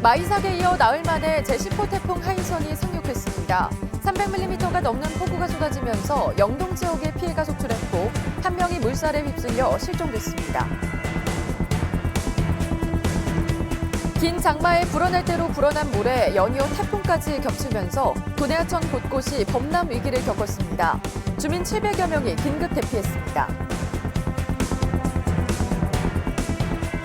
마이삭에 이어 나흘 만에 제10호 태풍 하이선이 상륙했습니다. 300mm가 넘는 폭우가 쏟아지면서 영동 지역에 피해가 속출했고 한 명이 물살에 휩쓸려 실종됐습니다. 긴 장마에 불어날 대로 불어난 물에 연이어 태풍까지 겹치면서 도내하천 곳곳이 범람 위기를 겪었습니다. 주민 700여 명이 긴급 대피했습니다.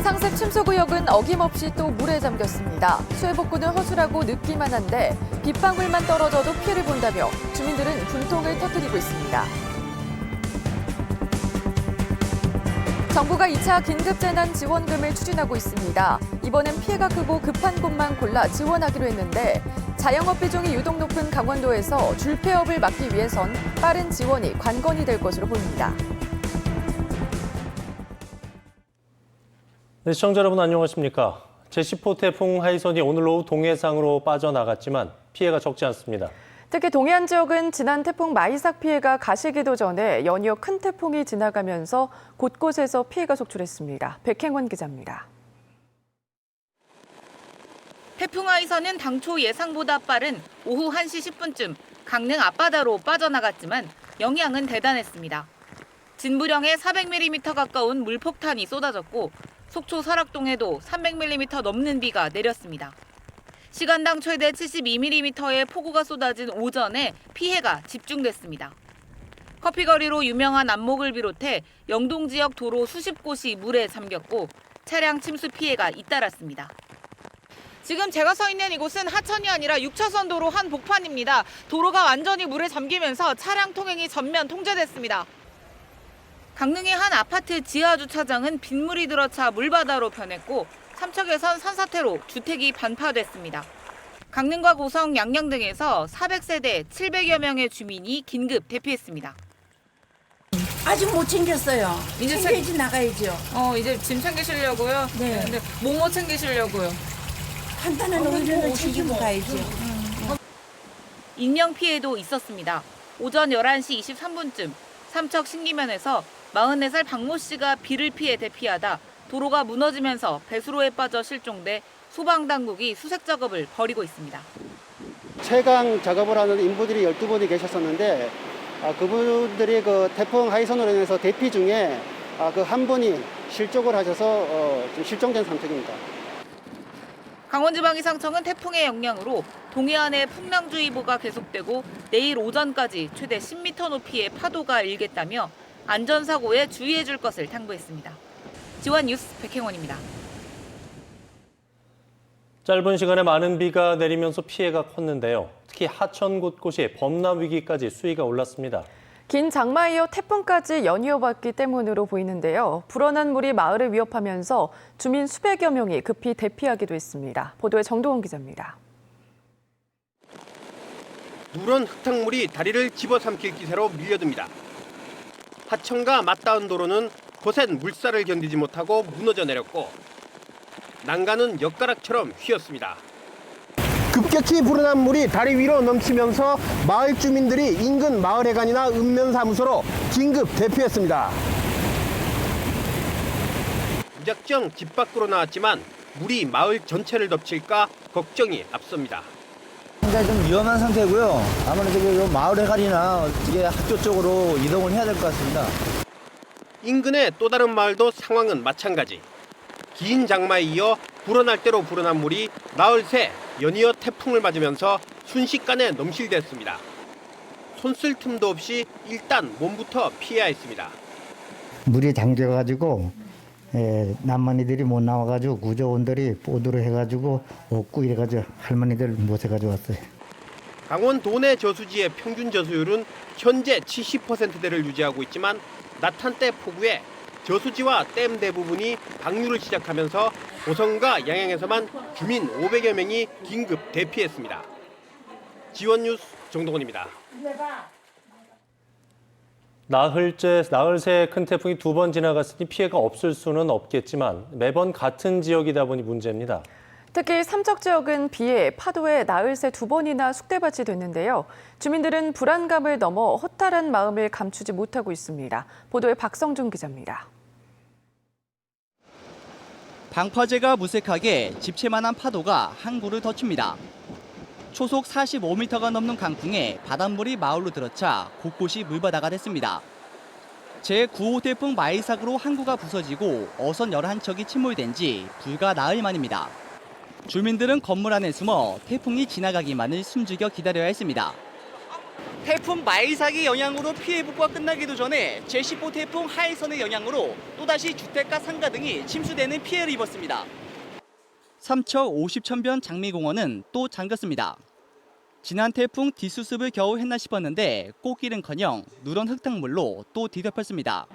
상습 침수구역은 어김없이 또 물에 잠겼습니다. 수해 복구는 허술하고 늦기만 한데 빗방울만 떨어져도 피해를 본다며 주민들은 분통을 터뜨리고 있습니다. 정부가 2차 긴급재난지원금을 추진하고 있습니다. 이번엔 피해가 크고 급한 곳만 골라 지원하기로 했는데 자영업 비중이 유독 높은 강원도에서 줄폐업을 막기 위해선 빠른 지원이 관건이 될 것으로 보입니다. 네, 시청자 여러분 안녕하십니까. 제10호 태풍 하이선이 오늘 오후 동해상으로 빠져나갔지만 피해가 적지 않습니다. 특히 동해안 지역은 지난 태풍 마이삭 피해가 가시기도 전에 연이어 큰 태풍이 지나가면서 곳곳에서 피해가 속출했습니다. 백행원 기자입니다. 태풍 하이선은 당초 예상보다 빠른 오후 1시 10분쯤 강릉 앞바다로 빠져나갔지만 영향은 대단했습니다. 진부령에 400mm 가까운 물폭탄이 쏟아졌고 속초 설악동에도 300mm 넘는 비가 내렸습니다. 시간당 최대 72mm의 폭우가 쏟아진 오전에 피해가 집중됐습니다. 커피거리로 유명한 안목을 비롯해 영동 지역 도로 수십 곳이 물에 잠겼고 차량 침수 피해가 잇따랐습니다. 지금 제가 서 있는 이곳은 하천이 아니라 6차선 도로 한 복판입니다. 도로가 완전히 물에 잠기면서 차량 통행이 전면 통제됐습니다. 강릉의 한 아파트 지하 주차장은 빗물이 들어차 물바다로 변했고 삼척에선 산사태로 주택이 반파됐습니다. 강릉과 고성, 양양 등에서 400세대 700여 명의 주민이 긴급 대피했습니다. 아직 못 챙겼어요. 이제 챙겨야지 나가야죠. 이제 짐 챙기시려고요? 네. 근데 뭐 챙기시려고요? 간단한 오일은 챙기고 가야죠. 인명 피해도 있었습니다. 오전 11시 23분쯤 삼척 신기면에서 44살 박모 씨가 비를 피해 대피하다 도로가 무너지면서 배수로에 빠져 실종돼 소방당국이 수색 작업을 벌이고 있습니다. 채광 작업을 하는 인부들이 12분이 계셨었는데 그분들이 그 태풍 하이선으로 인해서 대피 중에 그 한 분이 실족을 하셔서 지금 실종된 상태입니다. 강원지방기상청은 태풍의 영향으로 동해안에 풍랑주의보가 계속되고 내일 오전까지 최대 10m 높이의 파도가 일겠다며 안전사고에 주의해 줄 것을 당부했습니다. 지원 뉴스 백행원입니다. 짧은 시간에 많은 비가 내리면서 피해가 컸는데요. 특히 하천 곳곳이 범람 위기까지 수위가 올랐습니다. 긴 장마에 이어 태풍까지 연이어봤기 때문으로 보이는데요. 불어난 물이 마을을 위협하면서 주민 수백여 명이 급히 대피하기도 했습니다. 보도에 정동원 기자입니다. 누런 흙탕물이 다리를 집어삼킬 기세로 밀려듭니다. 하천과 맞닿은 도로는 거센 물살을 견디지 못하고 무너져 내렸고 난간은 엿가락처럼 휘었습니다. 급격히 불어난 물이 다리 위로 넘치면서 마을 주민들이 인근 마을회관이나 읍면사무소로 긴급 대피했습니다. 무작정 집 밖으로 나왔지만 물이 마을 전체를 덮칠까 걱정이 앞섭니다. 굉장히 좀 위험한 상태고요. 아무래도 마을회관이나 어떻게 학교 쪽으로 이동을 해야 될 것 같습니다. 인근의 또 다른 마을도 상황은 마찬가지. 긴 장마에 이어 불어날 대로 불어난 물이 나흘 새 연이어 태풍을 맞으면서 순식간에 넘실댔습니다. 손쓸 틈도 없이 일단 몸부터 피해야 했습니다. 물이 잠겨가지고 남만이들이 못 나와가지고 구조원들이 보드로 해가지고 얻고 이래가지고 할머니들 못 해가지고 왔어요. 강원 도내 저수지의 평균 저수율은 현재 70%대를 유지하고 있지만 낮 한때 폭우에 저수지와 댐 대부분이 방류를 시작하면서 고성과 양양에서만 주민 500여 명이 긴급 대피했습니다. 지원 뉴스 정동원입니다. 나흘 새 큰 태풍이 2번 지나갔으니 피해가 없을 수는 없겠지만 매번 같은 지역이다 보니 문제입니다. 특히 삼척 지역은 비에 파도에 나흘 새 2번이나 숙대밭이 됐는데요. 주민들은 불안감을 넘어 허탈한 마음을 감추지 못하고 있습니다. 보도에 박성준 기자입니다. 방파제가 무색하게 집채만한 파도가 항구를 덮칩니다. 초속 45m가 넘는 강풍에 바닷물이 마을로 들어차 곳곳이 물바다가 됐습니다. 제9호 태풍 마이삭으로 항구가 부서지고 어선 11척이 침몰된 지 불과 나흘 만입니다. 주민들은 건물 안에 숨어 태풍이 지나가기만을 숨죽여 기다려야 했습니다. 태풍 마이삭의 영향으로 피해 복구가 끝나기도 전에 제10호 태풍 하이선의 영향으로 또다시 주택과 상가 등이 침수되는 피해를 입었습니다. 삼척 50천변 장미공원은 또 잠겼습니다. 지난 태풍 뒷수습을 겨우 했나 싶었는데 꽃길은커녕 누런 흙탕물로 또 뒤덮였습니다.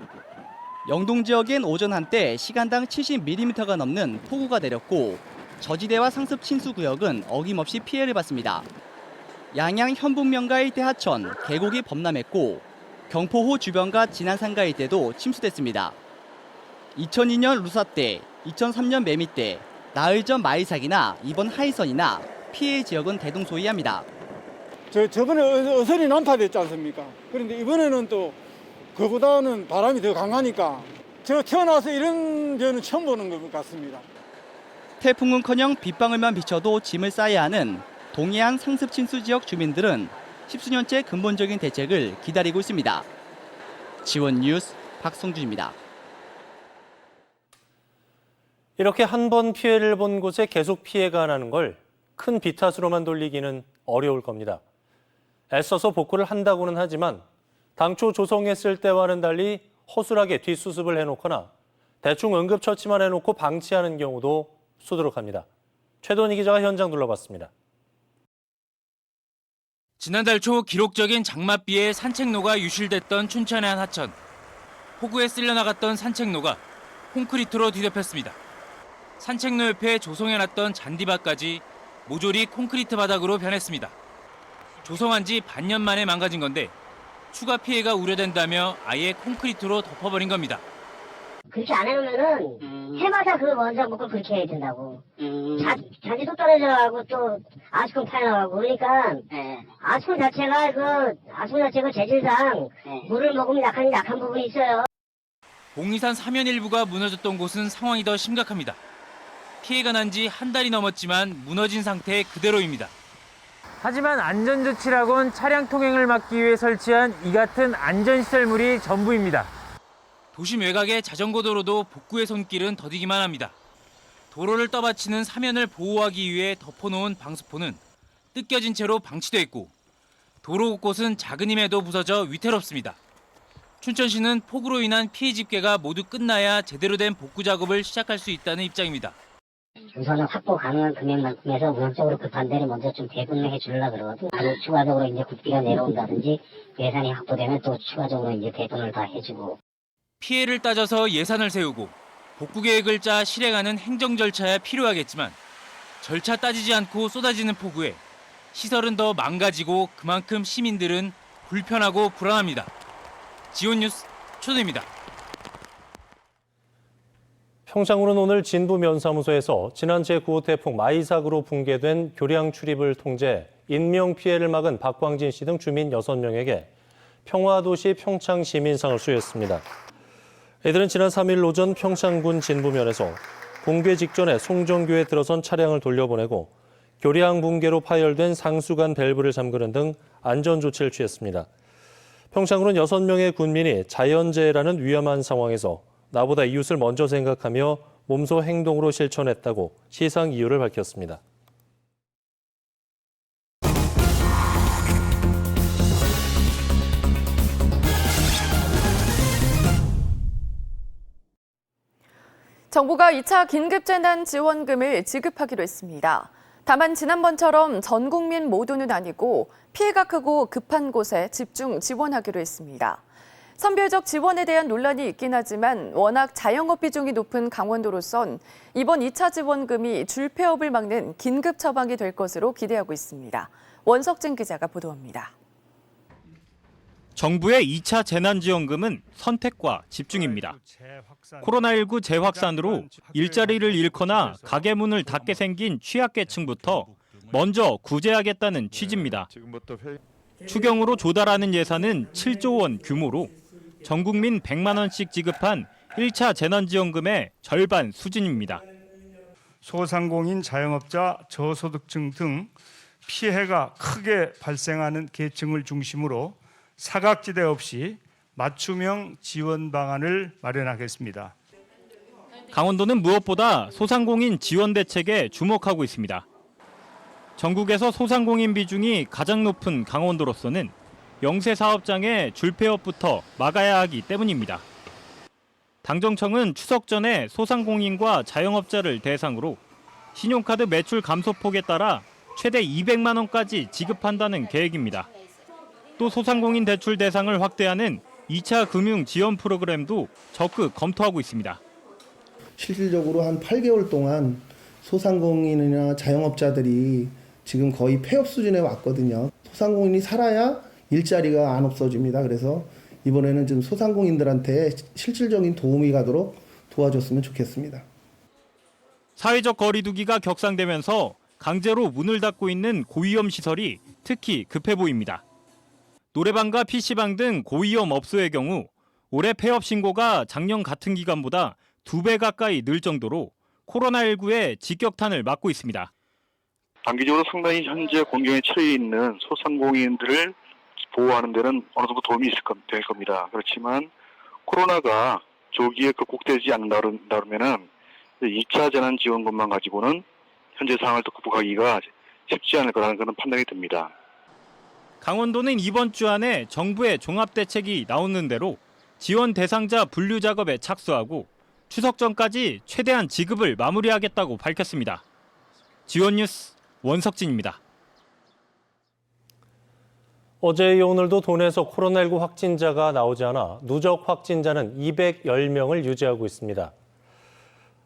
영동 지역엔 오전 한때 시간당 70mm가 넘는 폭우가 내렸고 저지대와 상습 침수 구역은 어김없이 피해를 봤습니다. 양양 현북면가 일대 하천, 계곡이 범람했고 경포호 주변과 진안상가 일대도 침수됐습니다. 2002년 루사대, 2003년 매미대, 나흘 전 마이삭이나 이번 하이선이나 피해 지역은 대동소이합니다. 저번에 어선이 난파됐지 않습니까? 그런데 이번에는 또 그보다는 바람이 더 강하니까 제가 태어나서 이런 데는 처음 보는 것 같습니다. 태풍은커녕 빗방울만 비쳐도 짐을 싸야 하는 동해안 상습 침수 지역 주민들은 십수년째 근본적인 대책을 기다리고 있습니다. 지원 뉴스 박성준입니다. 이렇게 한 번 피해를 본 곳에 계속 피해가 나는 걸 큰 비 탓으로만 돌리기는 어려울 겁니다. 애써서 복구를 한다고는 하지만 당초 조성했을 때와는 달리 허술하게 뒷수습을 해놓거나 대충 응급처치만 해놓고 방치하는 경우도 수두룩합니다. 최돈희 기자가 현장 둘러봤습니다. 지난달 초 기록적인 장맛비에 산책로가 유실됐던 춘천의 한 하천. 폭우에 쓸려나갔던 산책로가 콘크리트로 뒤덮였습니다. 산책로 옆에 조성해놨던 잔디밭까지 모조리 콘크리트 바닥으로 변했습니다. 조성한 지 반년 만에 망가진 건데 추가 피해가 우려된다며 아예 콘크리트로 덮어버린 겁니다. 그렇게 안 해놓으면은 해마다 그 원자 먹고 그렇게 해야 된다고. 잔디도 떨어져가고 또 아스콘 파여나가고 그러니까 아스콘 자체가 재질상 물을 먹으면 약한 부분이 있어요. 봉리산 사면 일부가 무너졌던 곳은 상황이 더 심각합니다. 피해가 난 지 한 달이 넘었지만 무너진 상태 그대로입니다. 하지만 안전조치라곤 차량 통행을 막기 위해 설치한 이 같은 안전시설물이 전부입니다. 도심 외곽의 자전거 도로도 복구의 손길은 더디기만 합니다. 도로를 떠받치는 사면을 보호하기 위해 덮어놓은 방수포는 뜯겨진 채로 방치돼 있고 도로 곳곳은 작은 힘에도 부서져 위태롭습니다. 춘천시는 폭우로 인한 피해 집계가 모두 끝나야 제대로 된 복구 작업을 시작할 수 있다는 입장입니다. 우선은 확보 가능한 금액만큼에서 우선적으로 급한 데를 먼저 좀 배분해 주려고 그러거든. 그리고 추가적으로 이제 국비가 내려온다든지 예산이 확보되면 또 추가적으로 이제 배분을 다 해주고. 피해를 따져서 예산을 세우고 복구 계획을 짜 실행하는 행정 절차야 필요하겠지만 절차 따지지 않고 쏟아지는 폭우에 시설은 더 망가지고 그만큼 시민들은 불편하고 불안합니다. 지원 뉴스 최돈희입니다. 평창으로는 오늘 진부면사무소에서 지난 제9호 태풍 마이삭으로 붕괴된 교량 출입을 통제, 인명피해를 막은 박광진 씨 등 주민 6명에게 평화도시 평창시민상을 수여했습니다. 이들은 지난 3일 오전 평창군 진부면에서 붕괴 직전에 송정교에 들어선 차량을 돌려보내고 교량 붕괴로 파열된 상수관 밸브를 잠그는 등 안전조치를 취했습니다. 평창군은 6명의 군민이 자연재해라는 위험한 상황에서 나보다 이웃을 먼저 생각하며 몸소 행동으로 실천했다고 시상 이유를 밝혔습니다. 정부가 2차 긴급재난 지원금을 지급하기로 했습니다. 다만 지난번처럼 전 국민 모두는 아니고 피해가 크고 급한 곳에 집중 지원하기로 했습니다. 선별적 지원에 대한 논란이 있긴 하지만 워낙 자영업 비중이 높은 강원도로선 이번 2차 지원금이 줄폐업을 막는 긴급 처방이 될 것으로 기대하고 있습니다. 원석진 기자가 보도합니다. 정부의 2차 재난지원금은 선택과 집중입니다. 코로나19 재확산으로 일자리를 잃거나 가게 문을 닫게 생긴 취약계층부터 먼저 구제하겠다는 취지입니다. 추경으로 조달하는 예산은 7조 원 규모로 전 국민 100만 원씩 지급한 1차 재난지원금의 절반 수준입니다. 소상공인, 자영업자, 저소득층 등 피해가 크게 발생하는 계층을 중심으로 사각지대 없이 맞춤형 지원 방안을 마련하겠습니다. 강원도는 무엇보다 소상공인 지원 대책에 주목하고 있습니다. 전국에서 소상공인 비중이 가장 높은 강원도로서는 영세 사업장의 줄폐업부터 막아야 하기 때문입니다. 당정청은 추석 전에 소상공인과 자영업자를 대상으로 신용카드 매출 감소폭에 따라 최대 200만 원까지 지급한다는 계획입니다. 또 소상공인 대출 대상을 확대하는 2차 금융 지원 프로그램도 적극 검토하고 있습니다. 실질적으로 한 8개월 동안 소상공인이나 자영업자들이 지금 거의 폐업 수준에 왔거든요. 소상공인이 살아야 일자리가 안 없어집니다. 그래서 이번에는 좀 소상공인들한테 실질적인 도움이 가도록 도와줬으면 좋겠습니다. 사회적 거리 두기가 격상되면서 강제로 문을 닫고 있는 고위험 시설이 특히 급해 보입니다. 노래방과 PC방 등 고위험 업소의 경우 올해 폐업 신고가 작년 같은 기간보다 2배 가까이 늘 정도로 코로나19의 직격탄을 맞고 있습니다. 단기적으로 상당히 현재 공경에 처해 있는 소상공인들을 보호하는 데는 어느 정도 도움이 될 겁니다. 그렇지만 코로나가 조기에 극복되지 않는다면은 2차 재난지원금만 가지고는 현재 상황을 또 극복하기가 쉽지 않을 거라는 그런 판단이 듭니다. 강원도는 이번 주 안에 정부의 종합대책이 나오는 대로 지원 대상자 분류 작업에 착수하고 추석 전까지 최대한 지급을 마무리하겠다고 밝혔습니다. 지원뉴스 원석진입니다. 어제 이어 오늘도 도내에서 코로나19 확진자가 나오지 않아 누적 확진자는 210명을 유지하고 있습니다.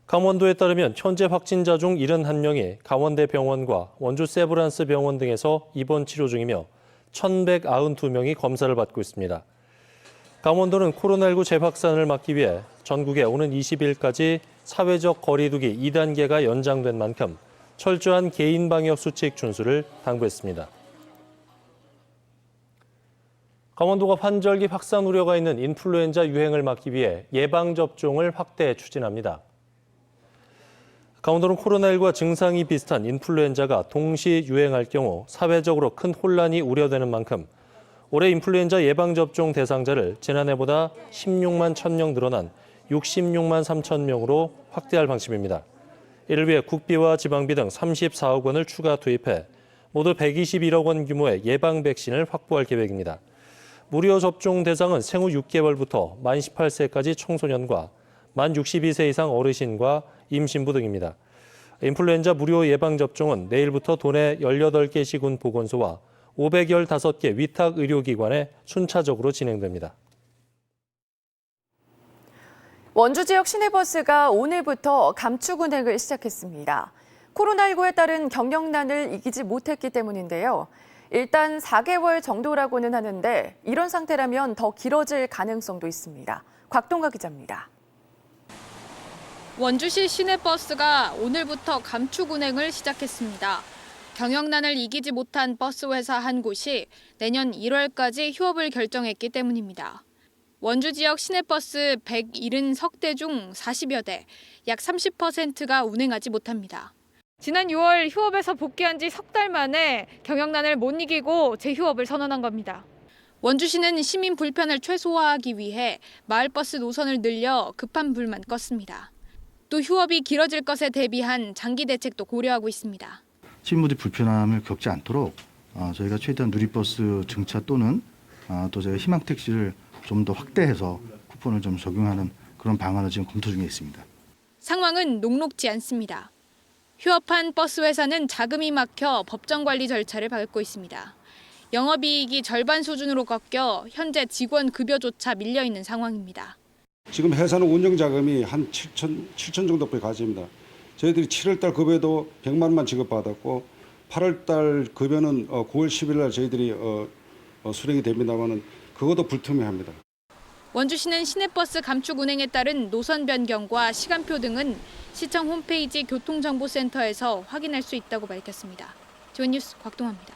강원도에 따르면 현재 확진자 중 71명이 강원대병원과 원주 세브란스 병원 등에서 입원 치료 중이며 1,192명이 검사를 받고 있습니다. 강원도는 코로나19 재확산을 막기 위해 전국에 오는 20일까지 사회적 거리 두기 2단계가 연장된 만큼 철저한 개인 방역 수칙 준수를 당부했습니다. 강원도가 환절기 확산 우려가 있는 인플루엔자 유행을 막기 위해 예방접종을 확대 추진합니다. 강원도는 코로나19와 증상이 비슷한 인플루엔자가 동시 유행할 경우 사회적으로 큰 혼란이 우려되는 만큼 올해 인플루엔자 예방접종 대상자를 지난해보다 16만 1,000명 늘어난 66만 3천 명으로 확대할 방침입니다. 이를 위해 국비와 지방비 등 34억 원을 추가 투입해 모두 121억 원 규모의 예방 백신을 확보할 계획입니다. 무료 접종 대상은 생후 6개월부터 만 18세까지 청소년과 만 62세 이상 어르신과 임신부 등입니다. 인플루엔자 무료 예방접종은 내일부터 도내 18개 시군 보건소와 515개 위탁 의료기관에 순차적으로 진행됩니다. 원주 지역 시내버스가 오늘부터 감축 운행을 시작했습니다. 코로나19에 따른 경영난을 이기지 못했기 때문인데요. 일단 4개월 정도라고는 하는데 이런 상태라면 더 길어질 가능성도 있습니다. 곽동가 기자입니다. 원주시 시내버스가 오늘부터 감축 운행을 시작했습니다. 경영난을 이기지 못한 버스 회사 한 곳이 내년 1월까지 휴업을 결정했기 때문입니다. 원주 지역 시내버스 170대 중 40여 대, 약 30%가 운행하지 못합니다. 지난 6월 휴업에서 복귀한 지 석 달 만에 경영난을 못 이기고 재휴업을 선언한 겁니다. 원주시는 시민 불편을 최소화하기 위해 마을버스 노선을 늘려 급한 불만 껐습니다. 또 휴업이 길어질 것에 대비한 장기 대책도 고려하고 있습니다. 시민분들이 불편함을 겪지 않도록 저희가 최대한 누리버스 증차 또는 또 저희가 희망택시를 좀 더 확대해서 쿠폰을 좀 적용하는 그런 방안을 지금 검토 중에 있습니다. 상황은 녹록지 않습니다. 휴업한 버스 회사는 자금이 막혀 법정 관리 절차를 밟고 있습니다. 영업이익이 절반 수준으로 꺾여 현재 직원 급여조차 밀려 있는 상황입니다. 지금 회사는 운영 자금이 한 7천 정도밖에 가집니다. 저희들이 7월달 급여도 100만 원만 지급받았고 8월달 급여는 9월 10일 날 저희들이 수령이 됩니다만은 그것도 불투명합니다. 원주시는 시내버스 감축 운행에 따른 노선 변경과 시간표 등은 시청 홈페이지 교통정보센터에서 확인할 수 있다고 밝혔습니다. 지원뉴스 곽동아입니다.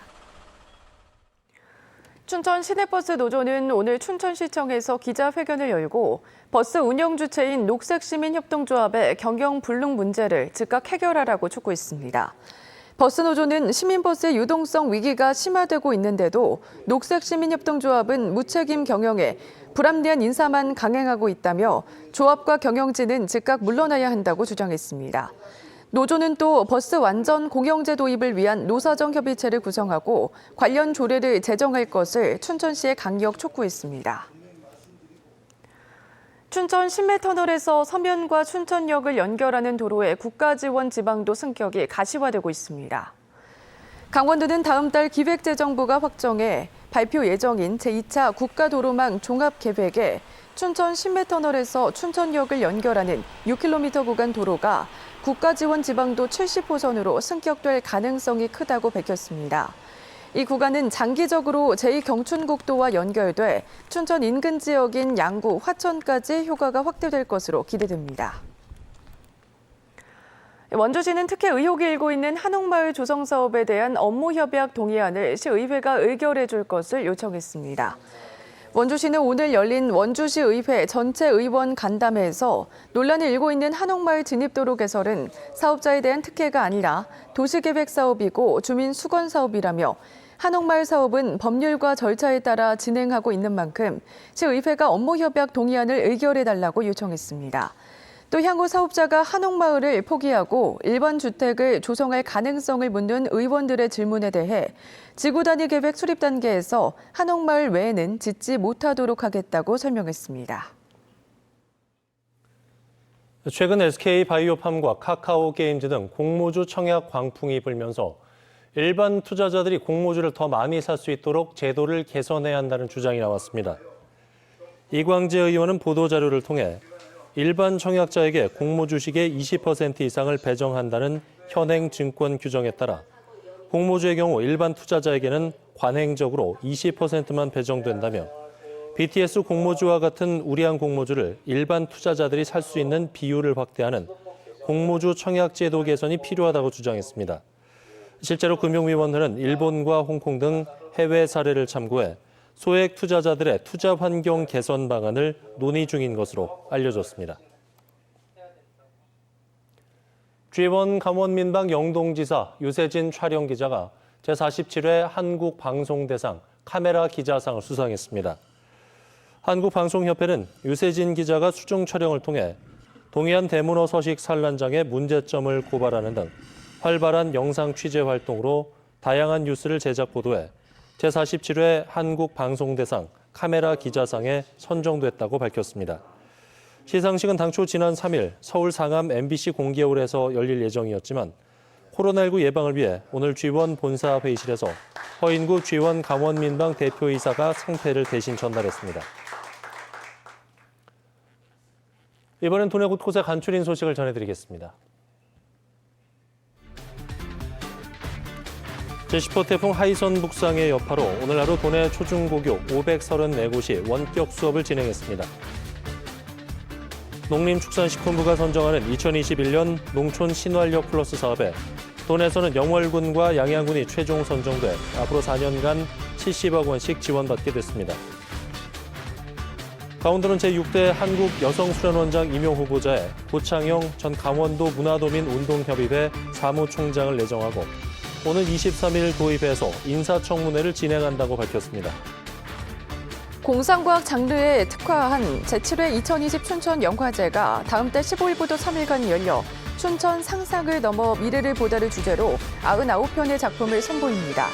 춘천 시내버스 노조는 오늘 춘천시청에서 기자회견을 열고 버스 운영 주체인 녹색시민협동조합의 경영 불능 문제를 즉각 해결하라고 촉구했습니다. 버스 노조는 시민버스의 유동성 위기가 심화되고 있는데도 녹색시민협동조합은 무책임 경영에 불합리한 인사만 강행하고 있다며 조합과 경영진은 즉각 물러나야 한다고 주장했습니다. 노조는 또 버스 완전 공영제 도입을 위한 노사정 협의체를 구성하고 관련 조례를 제정할 것을 춘천시에 강력 촉구했습니다. 춘천 신매터널에서 서면과 춘천역을 연결하는 도로의 국가지원 지방도 승격이 가시화되고 있습니다. 강원도는 다음 달 기획재정부가 확정해 발표 예정인 제2차 국가도로망 종합계획에 춘천 신매터널에서 춘천역을 연결하는 6km 구간 도로가 국가지원 지방도 70호선으로 승격될 가능성이 크다고 밝혔습니다. 이 구간은 장기적으로 제2경춘국도와 연결돼 춘천 인근 지역인 양구, 화천까지 효과가 확대될 것으로 기대됩니다. 원주시는 특혜 의혹이 일고 있는 한옥마을 조성 사업에 대한 업무협약 동의안을 시의회가 의결해 줄 것을 요청했습니다. 원주시는 오늘 열린 원주시 의회 전체 의원 간담회에서 논란이 일고 있는 한옥마을 진입도로 개설은 사업자에 대한 특혜가 아니라 도시계획 사업이고 주민 수건 사업이라며 한옥마을 사업은 법률과 절차에 따라 진행하고 있는 만큼 시의회가 업무협약 동의안을 의결해달라고 요청했습니다. 또 향후 사업자가 한옥마을을 포기하고 일반 주택을 조성할 가능성을 묻는 의원들의 질문에 대해 지구단위 계획 수립 단계에서 한옥마을 외에는 짓지 못하도록 하겠다고 설명했습니다. 최근 SK바이오팜과 카카오게임즈 등 공모주 청약 광풍이 불면서 일반 투자자들이 공모주를 더 많이 살 수 있도록 제도를 개선해야 한다는 주장이 나왔습니다. 이광재 의원은 보도자료를 통해 일반 청약자에게 공모주식의 20% 이상을 배정한다는 현행 증권 규정에 따라 공모주의 경우 일반 투자자에게는 관행적으로 20%만 배정된다며 BTS 공모주와 같은 우량한 공모주를 일반 투자자들이 살 수 있는 비율을 확대하는 공모주 청약 제도 개선이 필요하다고 주장했습니다. 실제로 금융위원회는 일본과 홍콩 등 해외 사례를 참고해 소액 투자자들의 투자 환경 개선 방안을 논의 중인 것으로 알려졌습니다. G1 강원민방 영동지사 유세진 촬영기자가 제47회 한국방송대상 카메라 기자상을 수상했습니다. 한국방송협회는 유세진 기자가 수중 촬영을 통해 동해안 대문어 서식 산란장의 문제점을 고발하는 등 활발한 영상 취재 활동으로 다양한 뉴스를 제작 보도해 제47회 한국방송대상 카메라 기자상에 선정됐다고 밝혔습니다. 시상식은 당초 지난 3일 서울 상암 MBC 공개홀에서 열릴 예정이었지만 코로나19 예방을 위해 오늘 G1 본사 회의실에서 허인국 G1 강원민방 대표이사가 상패를 대신 전달했습니다. 이번엔 도내 곳곳에 간추린 소식을 전해드리겠습니다. 제10호 태풍 하이선 북상의 여파로 오늘 하루 도내 초중고교 534곳이 원격 수업을 진행했습니다. 농림축산식품부가 선정하는 2021년 농촌 신활력 플러스 사업에 도내에서는 영월군과 양양군이 최종 선정돼 앞으로 4년간 70억 원씩 지원받게 됐습니다. 강원도는 제6대 한국여성수련원장 임용 후보자에 고창영 전 강원도 문화도민운동협의회 사무총장을 내정하고 오늘 23일 도입해서 인사청문회를 진행한다고 밝혔습니다. 공상과학 장르에 특화한 제7회 2020 춘천 영화제가 다음 달 15일부터 3일간 열려 춘천 상상을 넘어 미래를 보다를 주제로 99편의 작품을 선보입니다.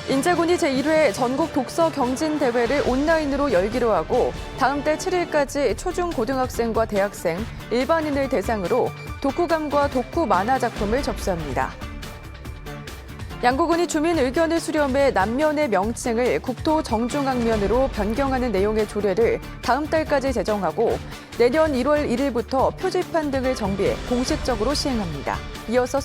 인제군이 제1회 전국 독서 경진 대회를 온라인으로 열기로 하고 다음 달 7일까지 초중고등학생과 대학생, 일반인을 대상으로 독후감과 독후 만화 작품을 접수합니다. 양구군이 주민 의견을 수렴해 남면의 명칭을 국토 정중앙면으로 변경하는 내용의 조례를 다음 달까지 제정하고 내년 1월 1일부터 표지판 등을 정비해 공식적으로 시행합니다. 이어서